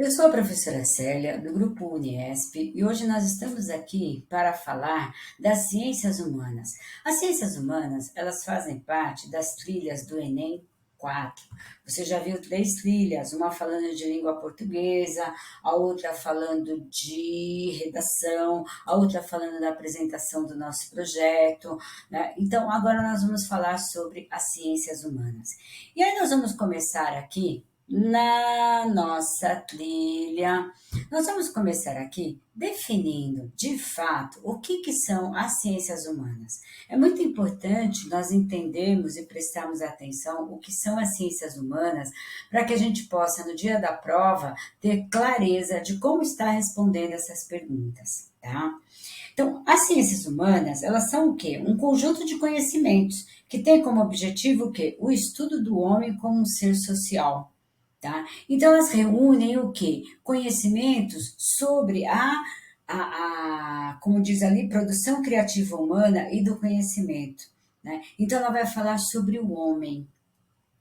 Eu sou a professora Célia, do Grupo Uniesp, e hoje nós estamos aqui para falar das ciências humanas. As ciências humanas, elas fazem parte das trilhas do Enem 4. Você já viu três trilhas, uma falando de língua portuguesa, a outra falando de redação, a outra falando da apresentação do nosso projeto, né? Então, agora nós vamos falar sobre as ciências humanas. E aí nós vamos começar aqui na nossa trilha. Nós vamos começar aqui definindo, de fato, o que são as ciências humanas. É muito importante nós entendermos e prestarmos atenção o que são as ciências humanas para que a gente possa, no dia da prova, ter clareza de como está respondendo essas perguntas, tá? Então, as ciências humanas, elas são o quê? Um conjunto de conhecimentos que tem como objetivo o quê? O estudo do homem como um ser social. Tá? Então, elas reúnem o quê? Conhecimentos sobre como diz ali, produção criativa humana e do conhecimento. Né? Então, ela vai falar sobre o homem.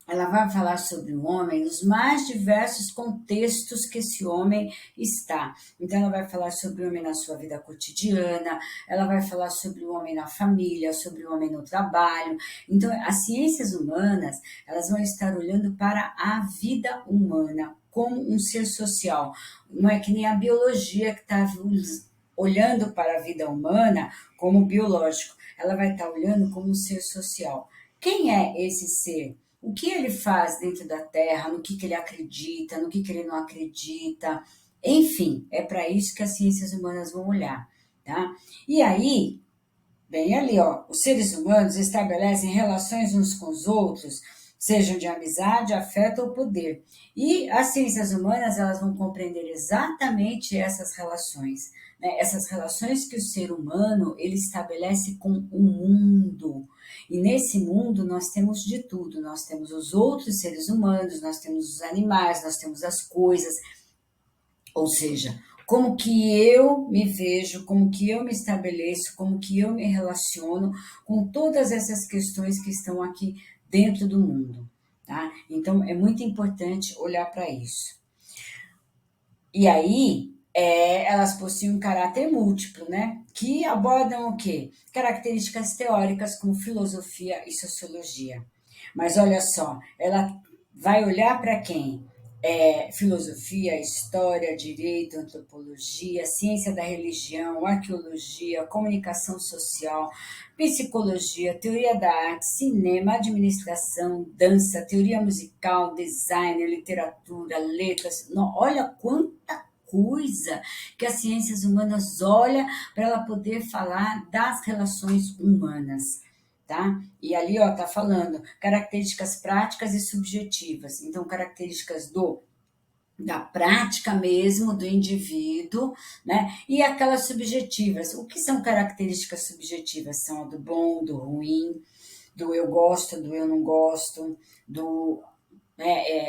Ela vai falar sobre o homem nos mais diversos contextos que esse homem está. Então, ela vai falar sobre o homem na sua vida cotidiana, ela vai falar sobre o homem na família, sobre o homem no trabalho. Então, as ciências humanas, elas vão estar olhando para a vida humana como um ser social. Não é que nem a biologia que está olhando para a vida humana como biológico. Ela vai estar olhando como um ser social. Quem é esse ser? O que ele faz dentro da Terra, no que ele acredita, no que ele não acredita, enfim, é para isso que as ciências humanas vão olhar, tá? E aí, bem ali, ó, os seres humanos estabelecem relações uns com os outros, sejam de amizade, afeto ou poder. E as ciências humanas, elas vão compreender exatamente essas relações, né? Essas relações que o ser humano, ele estabelece com o mundo. E nesse mundo nós temos de tudo, nós temos os outros seres humanos, nós temos os animais, nós temos as coisas, ou seja, como que eu me vejo, como que eu me estabeleço, como que eu me relaciono com todas essas questões que estão aqui dentro do mundo, tá? Então, é muito importante olhar para isso. E aí, elas possuem um caráter múltiplo, né? Que abordam o quê? Características teóricas como filosofia e sociologia. Mas olha só, ela vai olhar para quem? Filosofia, história, direito, antropologia, ciência da religião, arqueologia, comunicação social, psicologia, teoria da arte, cinema, administração, dança, teoria musical, design, literatura, letras. Não, olha quanta coisa que as ciências humanas olha para ela poder falar das relações humanas. Tá? E ali, ó, tá falando características práticas e subjetivas. Então, características da prática mesmo do indivíduo, né? E aquelas subjetivas. O que são características subjetivas? São a do bom, do ruim, do eu gosto, do eu não gosto, do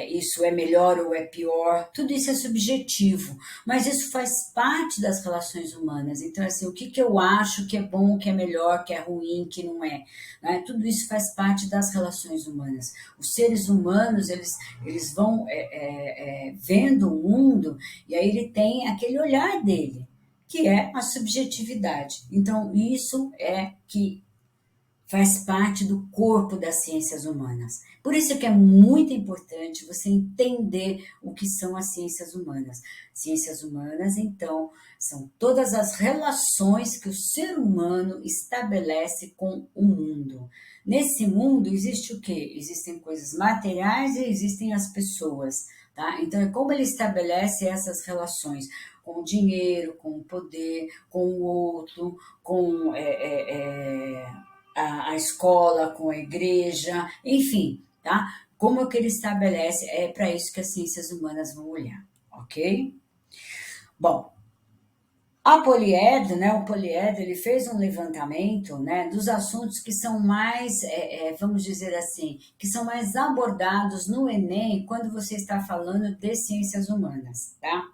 isso é melhor ou é pior, tudo isso é subjetivo, mas isso faz parte das relações humanas. Então, assim, o que eu acho que é bom, que é melhor, que é ruim, que não é, né? Tudo isso faz parte das relações humanas. Os seres humanos, eles vão vendo o mundo e aí ele tem aquele olhar dele, que é a subjetividade. Então, isso é que faz parte do corpo das ciências humanas. Por isso que é muito importante você entender o que são as ciências humanas. Ciências humanas, então, são todas as relações que o ser humano estabelece com o mundo. Nesse mundo existe o quê? Existem coisas materiais e existem as pessoas, tá? Então, é como ele estabelece essas relações com o dinheiro, com o poder, com o outro, com a escola, com a igreja, enfim, tá? Como é que ele estabelece, é para isso que as ciências humanas vão olhar, ok? Bom, a Poliedro, né, o Poliedro, ele fez um levantamento, né, dos assuntos que são mais, vamos dizer assim, que são mais abordados no Enem quando você está falando de ciências humanas, tá?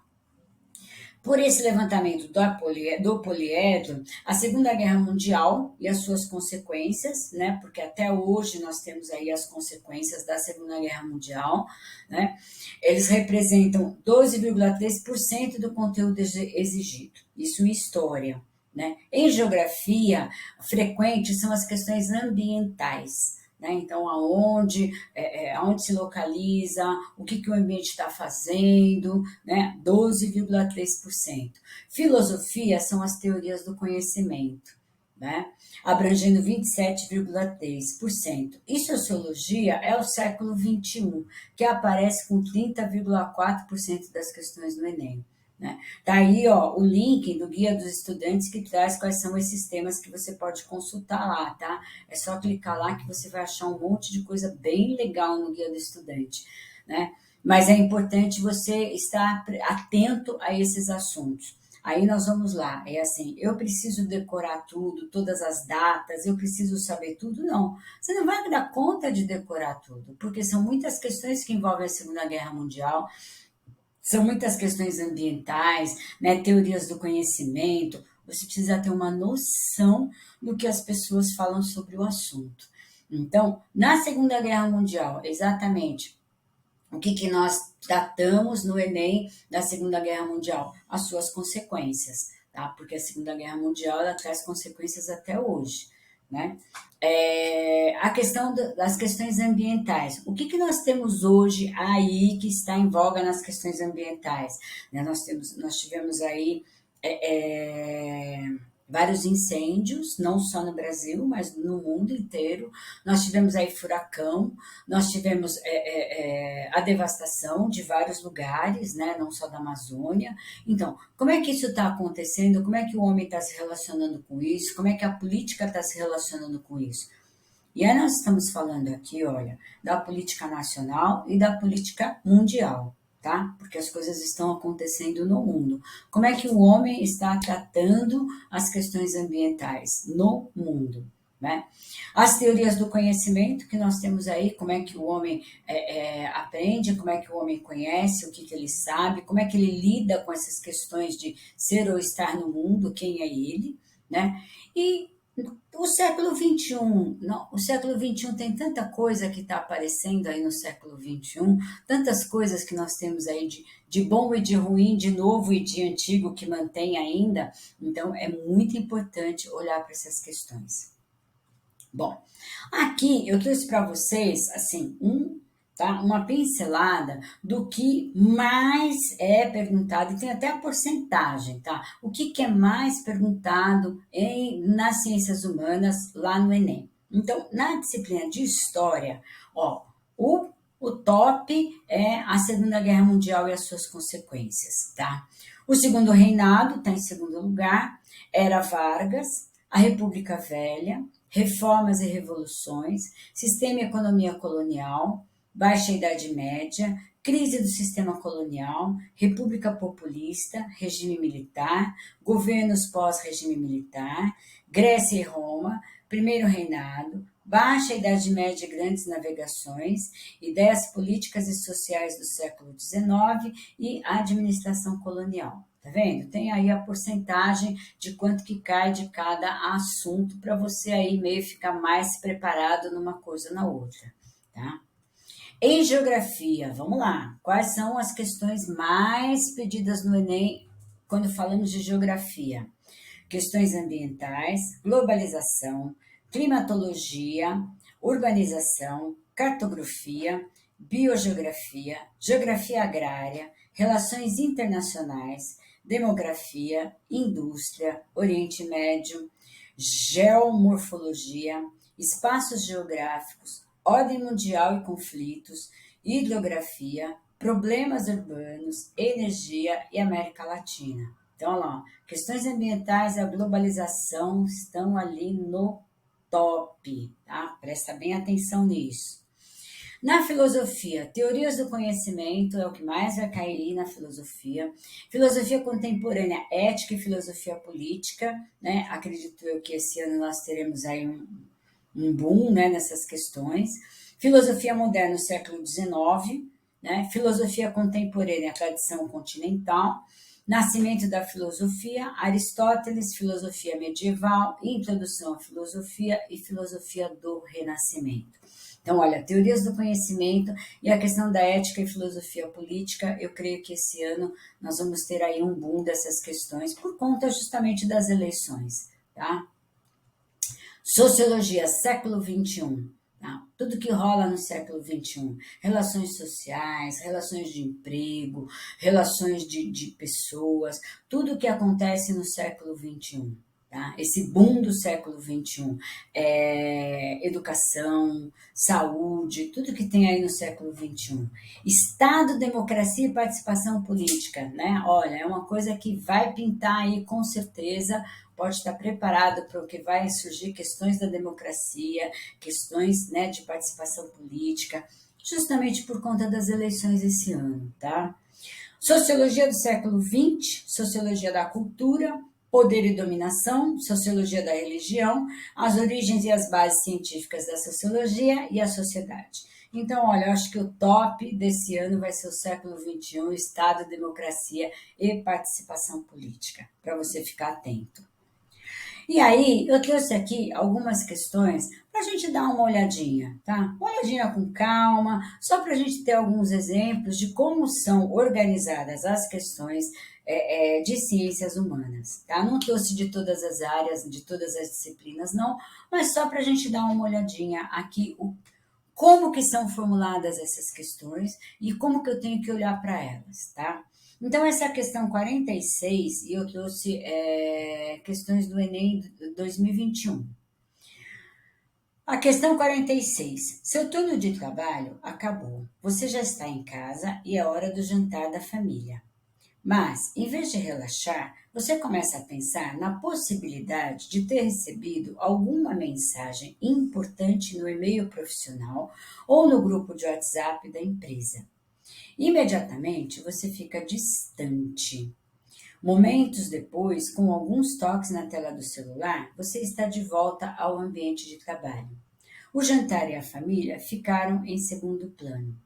Por esse levantamento do poliedro, a Segunda Guerra Mundial e as suas consequências, né, porque até hoje nós temos aí as consequências da Segunda Guerra Mundial, né, eles representam 12,3% do conteúdo exigido, isso em história. Né? Em geografia, frequentes são as questões ambientais. Né? Então, aonde se localiza, o que o ambiente está fazendo, né? 12,3%. Filosofia são as teorias do conhecimento, né? Abrangendo 27,3%. E sociologia é o século XXI, que aparece com 30,4% das questões do Enem. Né? Tá aí, ó, o link do Guia dos Estudantes que traz quais são esses temas que você pode consultar lá, tá? É só clicar lá que você vai achar um monte de coisa bem legal no Guia do Estudante, né? Mas é importante você estar atento a esses assuntos. Aí nós vamos lá, é assim, eu preciso decorar tudo, todas as datas, eu preciso saber tudo, não. Você não vai dar conta de decorar tudo, porque são muitas questões que envolvem a Segunda Guerra Mundial, são muitas questões ambientais, né, teorias do conhecimento. Você precisa ter uma noção do que as pessoas falam sobre o assunto. Então, na Segunda Guerra Mundial, exatamente, o que nós tratamos no Enem da Segunda Guerra Mundial? As suas consequências, tá? Porque a Segunda Guerra Mundial ela traz consequências até hoje, né? A questão das questões ambientais. O que nós temos hoje aí que está em voga nas questões ambientais? Né? Nós tivemos aí vários incêndios, não só no Brasil, mas no mundo inteiro. Nós tivemos aí furacão, nós tivemos a devastação de vários lugares, né? Não só da Amazônia. Então, como é que isso está acontecendo? Como é que o homem está se relacionando com isso? Como é que a política está se relacionando com isso? E aí nós estamos falando aqui, olha, da política nacional e da política mundial, tá? Porque as coisas estão acontecendo no mundo. Como é que o homem está tratando as questões ambientais no mundo? Né? As teorias do conhecimento que nós temos aí, como é que o homem aprende, como é que o homem conhece, o que ele sabe, como é que ele lida com essas questões de ser ou estar no mundo, quem é ele, né? E o século XXI, não, o século XXI tem tanta coisa que está aparecendo aí no século XXI, tantas coisas que nós temos aí de bom e de ruim, de novo e de antigo que mantém ainda, então é muito importante olhar para essas questões. Bom, aqui eu trouxe para vocês, assim, tá, uma pincelada do que mais é perguntado, e tem até a porcentagem, tá? O que é mais perguntado nas ciências humanas lá no Enem. Então, na disciplina de História, ó, o top é a Segunda Guerra Mundial e as suas consequências, tá? O Segundo Reinado está em segundo lugar, Era Vargas, a República Velha, Reformas e Revoluções, Sistema e Economia Colonial, Baixa Idade Média, Crise do Sistema Colonial, República Populista, Regime Militar, Governos pós-regime militar, Grécia e Roma, Primeiro Reinado, Baixa Idade Média e Grandes Navegações, Ideias Políticas e Sociais do século XIX e Administração Colonial. Tá vendo? Tem aí a porcentagem de quanto que cai de cada assunto para você aí meio ficar mais preparado numa coisa ou na outra, tá? Em geografia, vamos lá. Quais são as questões mais pedidas no Enem quando falamos de geografia? Questões ambientais, globalização, climatologia, urbanização, cartografia, biogeografia, geografia agrária, relações internacionais, demografia, indústria, Oriente Médio, geomorfologia, espaços geográficos, ordem mundial e conflitos, hidrografia, problemas urbanos, energia e América Latina. Então, olha lá, questões ambientais e a globalização estão ali no top, tá? Presta bem atenção nisso. Na filosofia, teorias do conhecimento é o que mais vai cair na filosofia. Filosofia contemporânea, ética e filosofia política, né? Acredito eu que esse ano nós teremos aí um boom, né, nessas questões. Filosofia moderna, século XIX, né? Filosofia contemporânea, tradição continental. Nascimento da filosofia, Aristóteles, filosofia medieval, introdução à filosofia e filosofia do Renascimento. Então, olha, teorias do conhecimento e a questão da ética e filosofia política, eu creio que esse ano nós vamos ter aí um boom dessas questões por conta justamente das eleições, tá? Sociologia, século XXI. Tá? Tudo que rola no século XXI. Relações sociais, relações de emprego, relações de pessoas, tudo que acontece no século XXI. Tá? Esse boom do século XXI, educação, saúde, tudo que tem aí no século XXI. Estado, democracia e participação política, né? Olha, é uma coisa que vai pintar aí com certeza, pode estar preparado para o que vai surgir, questões da democracia, questões, né, de participação política, justamente por conta das eleições esse ano, tá? Sociologia do século XX, sociologia da cultura, poder e dominação, sociologia da religião, as origens e as bases científicas da sociologia e a sociedade. Então, olha, eu acho que o top desse ano vai ser o século XXI, Estado, democracia e participação política, para você ficar atento. E aí, eu trouxe aqui algumas questões para a gente dar uma olhadinha, tá? Uma olhadinha com calma, só para a gente ter alguns exemplos de como são organizadas as questões de ciências humanas, tá? Não trouxe de todas as áreas, de todas as disciplinas, não, mas só para a gente dar uma olhadinha aqui, como que são formuladas essas questões e como que eu tenho que olhar para elas, tá? Então, essa é a questão 46, e eu trouxe questões do Enem 2021. A questão 46. Seu turno de trabalho acabou. Você já está em casa e é hora do jantar da família. Mas, em vez de relaxar, você começa a pensar na possibilidade de ter recebido alguma mensagem importante no e-mail profissional ou no grupo de WhatsApp da empresa. Imediatamente você fica distante. Momentos depois, com alguns toques na tela do celular, você está de volta ao ambiente de trabalho. O jantar e a família ficaram em segundo plano.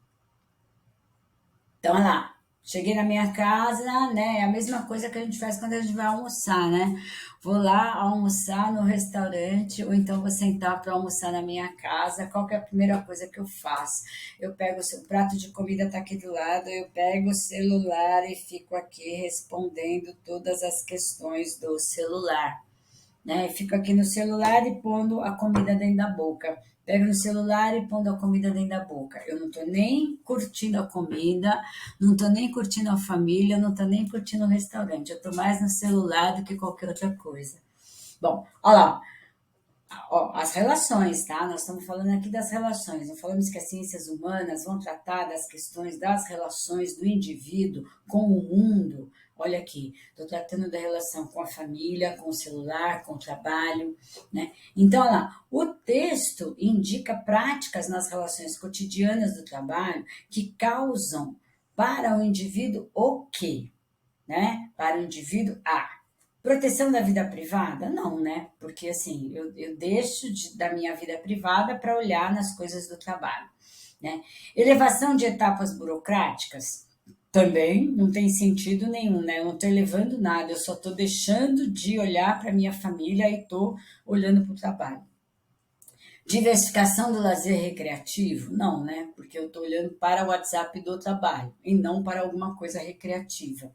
Então, olha lá, cheguei na minha casa, né? É a mesma coisa que a gente faz quando a gente vai almoçar, né? Vou lá almoçar no restaurante, ou então vou sentar para almoçar na minha casa. Qual que é a primeira coisa que eu faço? Eu pego o seu prato de comida, está aqui do lado, eu pego o celular e fico aqui respondendo todas as questões do celular, né? Fico aqui no celular e pondo a comida dentro da boca. Pego no celular e pondo a comida dentro da boca. Eu não estou nem curtindo a comida, não estou nem curtindo a família, não estou nem curtindo o restaurante. Eu estou mais no celular do que qualquer outra coisa. Bom, olha lá. Ó, as relações, tá? Nós estamos falando aqui das relações. Não falamos que as ciências humanas vão tratar das questões das relações do indivíduo com o mundo. Olha aqui, estou tratando da relação com a família, com o celular, com o trabalho, né? Então, olha lá, o texto indica práticas nas relações cotidianas do trabalho que causam para o indivíduo o quê? Né? Para o indivíduo A. Proteção da vida privada? Não, né? Porque assim, eu deixo da minha vida privada para olhar nas coisas do trabalho, né? Elevação de etapas burocráticas? Também não tem sentido nenhum, né? Eu não estou elevando nada, eu só estou deixando de olhar para minha família e estou olhando para o trabalho. Diversificação do lazer recreativo? Não, né? Porque eu estou olhando para o WhatsApp do trabalho e não para alguma coisa recreativa.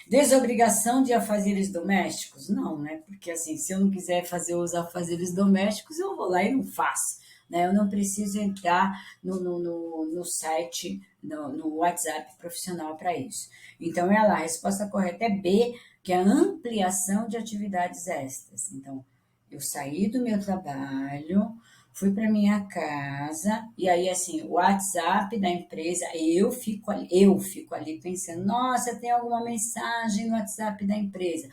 Desobrigação de afazeres domésticos? Não, né? Porque assim, se eu não quiser fazer os afazeres domésticos, eu vou lá e não faço. Né? Eu não preciso entrar no site, no WhatsApp profissional para isso. Então, é lá, a resposta correta é B, que é a ampliação de atividades extras. Então, eu saí do meu trabalho, fui para minha casa e aí assim, o WhatsApp da empresa, eu fico ali pensando, nossa, tem alguma mensagem no WhatsApp da empresa.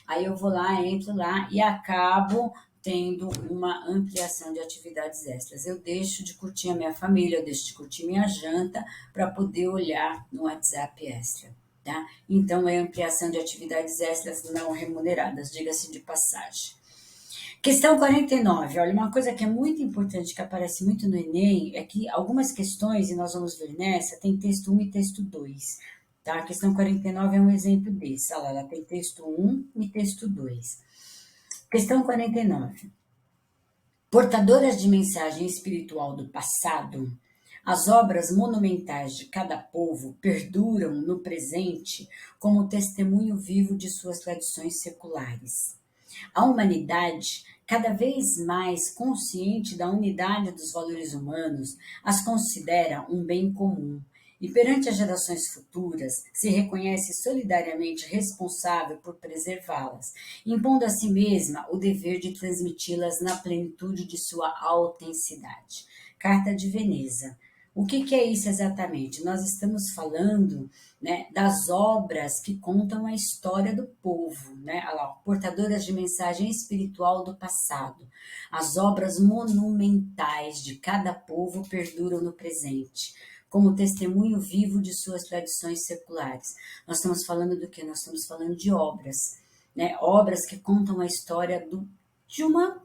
Aí eu vou lá, entro lá e acabo tendo uma ampliação de atividades extras. Eu deixo de curtir a minha família, eu deixo de curtir minha janta para poder olhar no WhatsApp extra. Tá? Então, é ampliação de atividades extras não remuneradas, diga-se de passagem. Questão 49, olha, uma coisa que é muito importante, que aparece muito no Enem, é que algumas questões, e nós vamos ver nessa, tem texto 1 e texto 2. Tá? A questão 49 é um exemplo desse. Olha lá, ela tem texto 1 e texto 2. Questão 49. Portadoras de mensagem espiritual do passado, as obras monumentais de cada povo perduram no presente como testemunho vivo de suas tradições seculares. A humanidade, cada vez mais consciente da unidade dos valores humanos, as considera um bem comum e, perante as gerações futuras, se reconhece solidariamente responsável por preservá-las, impondo a si mesma o dever de transmiti-las na plenitude de sua autenticidade. Carta de Veneza. O que é isso exatamente? Nós estamos falando, né, das obras que contam a história do povo, né? Olha lá, portadoras de mensagem espiritual do passado. As obras monumentais de cada povo perduram no presente, como testemunho vivo de suas tradições seculares. Nós estamos falando do que? Nós estamos falando de obras, né? Obras que contam a história de uma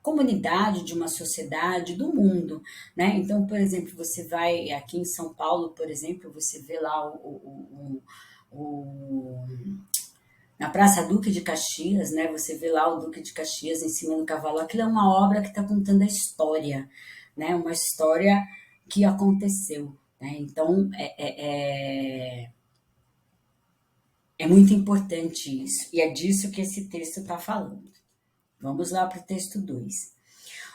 comunidade, de uma sociedade, do mundo, né? Então, por exemplo, você vai aqui em São Paulo, por exemplo, você vê lá o na Praça Duque de Caxias, né? Você vê lá o Duque de Caxias em cima do cavalo. Aquilo é uma obra que está contando a história, né? Uma história que aconteceu, né? Então, é muito importante isso. E é disso que esse texto está falando. Vamos lá para o texto 2.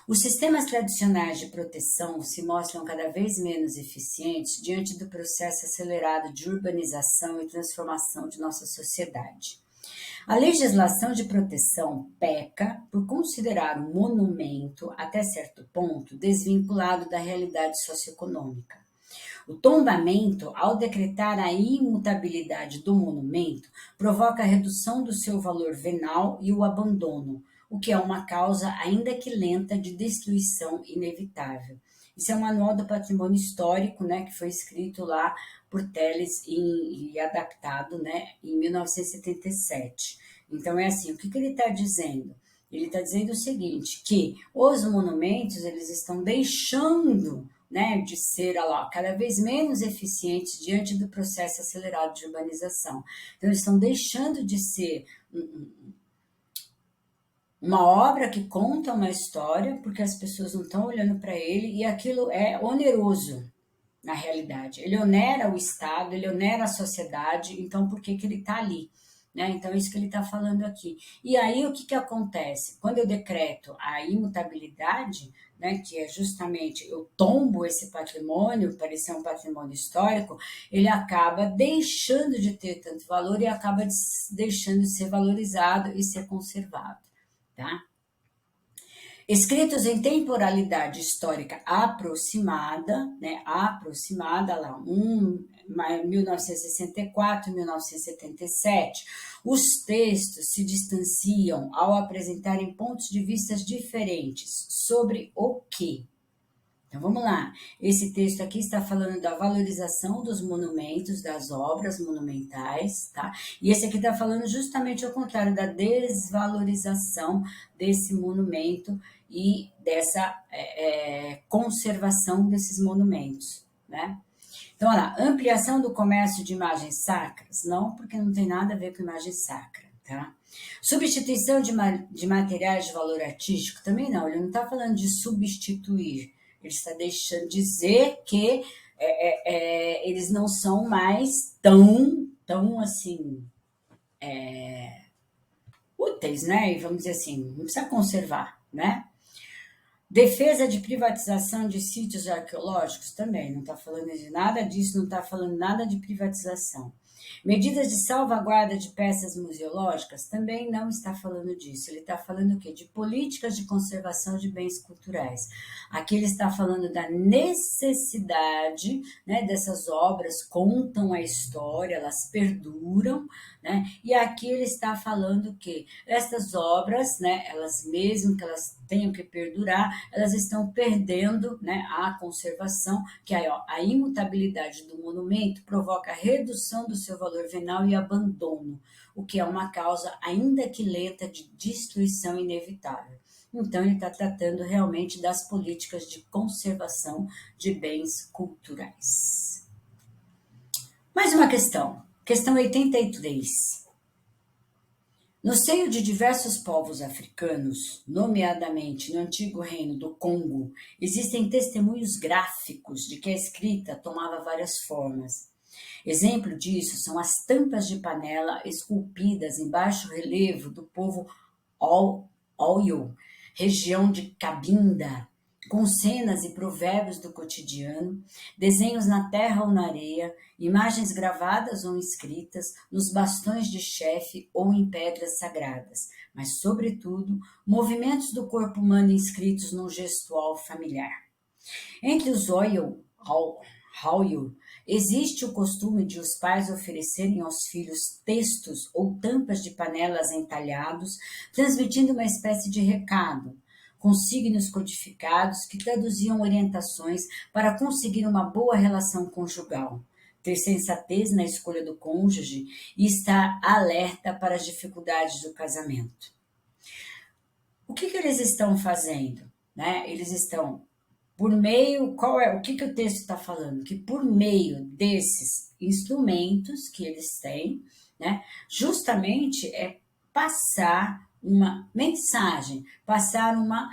Os sistemas tradicionais de proteção se mostram cada vez menos eficientes diante do processo acelerado de urbanização e transformação de nossa sociedade. A legislação de proteção peca por considerar o monumento, até certo ponto, desvinculado da realidade socioeconômica. O tombamento, ao decretar a imutabilidade do monumento, provoca a redução do seu valor venal e o abandono, o que é uma causa, ainda que lenta, de destruição inevitável. Isso é o Manual do Patrimônio Histórico, né, que foi escrito lá por Telles e adaptado, né, em 1977. Então, é assim, o que ele está dizendo? Ele está dizendo o seguinte, que os monumentos, eles estão deixando, né, de ser lá, cada vez menos eficientes diante do processo acelerado de urbanização. Então, eles estão deixando de ser uma obra que conta uma história, porque as pessoas não estão olhando para ele, e aquilo é oneroso, na realidade. Ele onera o Estado, ele onera a sociedade, então por que ele está ali? Né? Então, é isso que ele está falando aqui. E aí, o que acontece? Quando eu decreto a imutabilidade, né, que é justamente eu tombo esse patrimônio para ele ser um patrimônio histórico, ele acaba deixando de ter tanto valor e acaba deixando de ser valorizado e ser conservado. Tá? Escritos em temporalidade histórica aproximada, né, aproximada lá, 1964, 1977, os textos se distanciam ao apresentarem pontos de vista diferentes sobre o quê? Então vamos lá. Esse texto aqui está falando da valorização dos monumentos, das obras monumentais, tá? E esse aqui está falando justamente ao contrário, da desvalorização desse monumento e dessa conservação desses monumentos, né? Então, olha lá, ampliação do comércio de imagens sacras? Não, porque não tem nada a ver com imagem sacra, tá? Substituição de materiais de valor artístico? Também não, ele não está falando de substituir, ele está deixando dizer que eles não são mais tão assim, úteis, né? E vamos dizer assim, não precisa conservar, né? Defesa de privatização de sítios arqueológicos? Também, não está falando de nada disso, não está falando nada de privatização. Medidas de salvaguarda de peças museológicas? Também não está falando disso. Ele está falando o quê? De políticas de conservação de bens culturais. Aqui ele está falando da necessidade, né, dessas obras, contam a história, elas perduram, né? E aqui ele está falando que essas obras, né, elas mesmo que elas tenham que perdurar, elas estão perdendo, né, a conservação, que aí, ó, a imutabilidade do monumento provoca a redução do seu valor venal e abandono, o que é uma causa, ainda que lenta, de destruição inevitável. Então, ele está tratando realmente das políticas de conservação de bens culturais. Mais uma questão. Questão 83. No seio de diversos povos africanos, nomeadamente no antigo reino do Congo, existem testemunhos gráficos de que a escrita tomava várias formas. Exemplo disso são as tampas de panela esculpidas em baixo relevo do povo Oyo, região de Cabinda, com cenas e provérbios do cotidiano, desenhos na terra ou na areia, imagens gravadas ou escritas nos bastões de chefe ou em pedras sagradas, mas, sobretudo, movimentos do corpo humano inscritos num gestual familiar. Entre os Oyo, existe o costume de os pais oferecerem aos filhos textos ou tampas de panelas entalhados, transmitindo uma espécie de recado, com signos codificados que traduziam orientações para conseguir uma boa relação conjugal, ter sensatez na escolha do cônjuge e estar alerta para as dificuldades do casamento. O que eles estão fazendo? Né? Eles estão por meio, o que o texto está falando? Que por meio desses instrumentos que eles têm, né, justamente é passar uma mensagem, passar uma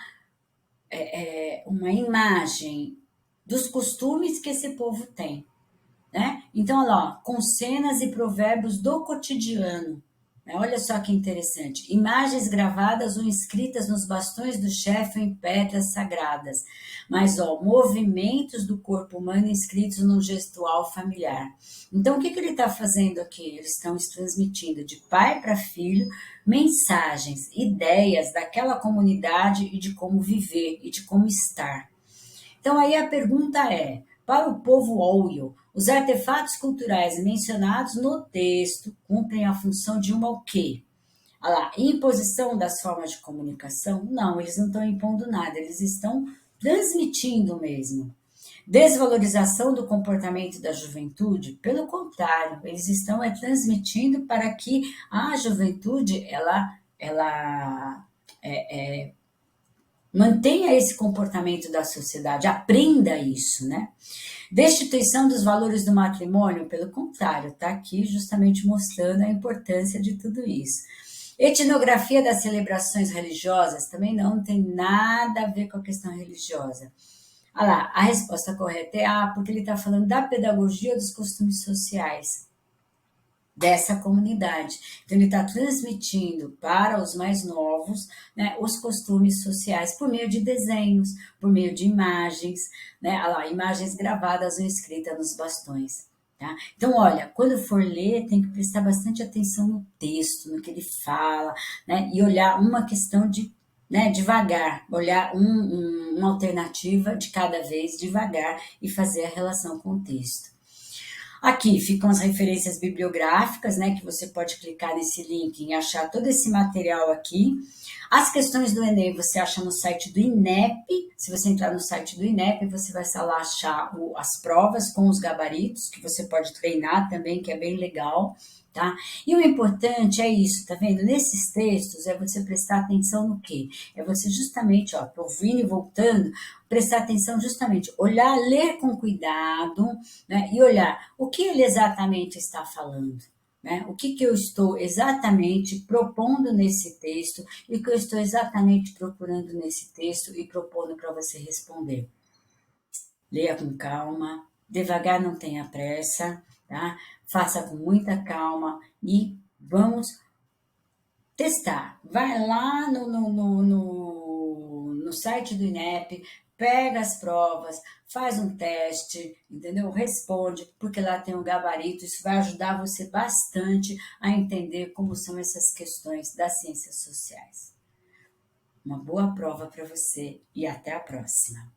imagem dos costumes que esse povo tem. Né? Então, olha lá, com cenas e provérbios do cotidiano. Né? Olha só que interessante. Imagens gravadas ou inscritas nos bastões do chefe ou em pedras sagradas. Mas, movimentos do corpo humano inscritos num gestual familiar. Então, o que ele está fazendo aqui? Eles estão transmitindo de pai para filho mensagens, ideias daquela comunidade e de como viver e de como estar. Então, aí a pergunta é, para o povo Oyo, os artefatos culturais mencionados no texto cumprem a função de uma o quê? Olha lá, imposição das formas de comunicação? Não, eles não estão impondo nada, eles estão transmitindo mesmo. Desvalorização do comportamento da juventude? Pelo contrário, eles estão transmitindo para que a juventude mantenha esse comportamento da sociedade, aprenda isso, né? Destituição dos valores do matrimônio, pelo contrário, está aqui justamente mostrando a importância de tudo isso. Etnografia das celebrações religiosas também não tem nada a ver com a questão religiosa. Olha lá, a resposta correta é A, porque ele está falando da pedagogia dos costumes sociais dessa comunidade. Então, ele está transmitindo para os mais novos, né, os costumes sociais por meio de desenhos, por meio de imagens, né, lá, imagens gravadas ou escritas nos bastões. Tá? Então, olha, quando for ler, tem que prestar bastante atenção no texto, no que ele fala, né, e olhar uma questão devagar, olhar uma alternativa de cada vez devagar e fazer a relação com o texto. Aqui ficam as referências bibliográficas, né, que você pode clicar nesse link e achar todo esse material aqui. As questões do Enem você acha no site do INEP. Se você entrar no site do INEP, você vai lá achar as provas com os gabaritos, que você pode treinar também, que é bem legal. Tá? E o importante é isso, tá vendo? Nesses textos é você prestar atenção no quê? É você justamente, ouvindo e voltando, prestar atenção justamente, olhar, ler com cuidado, né? E olhar o que ele exatamente está falando. Né? O que eu estou exatamente propondo nesse texto e o que eu estou exatamente procurando nesse texto e propondo para você responder. Leia com calma, devagar, não tenha pressa, tá? Faça com muita calma e vamos testar. Vai lá no site do INEP, pega as provas, faz um teste, entendeu? Responde, porque lá tem um gabarito, isso vai ajudar você bastante a entender como são essas questões das ciências sociais. Uma boa prova para você e até a próxima.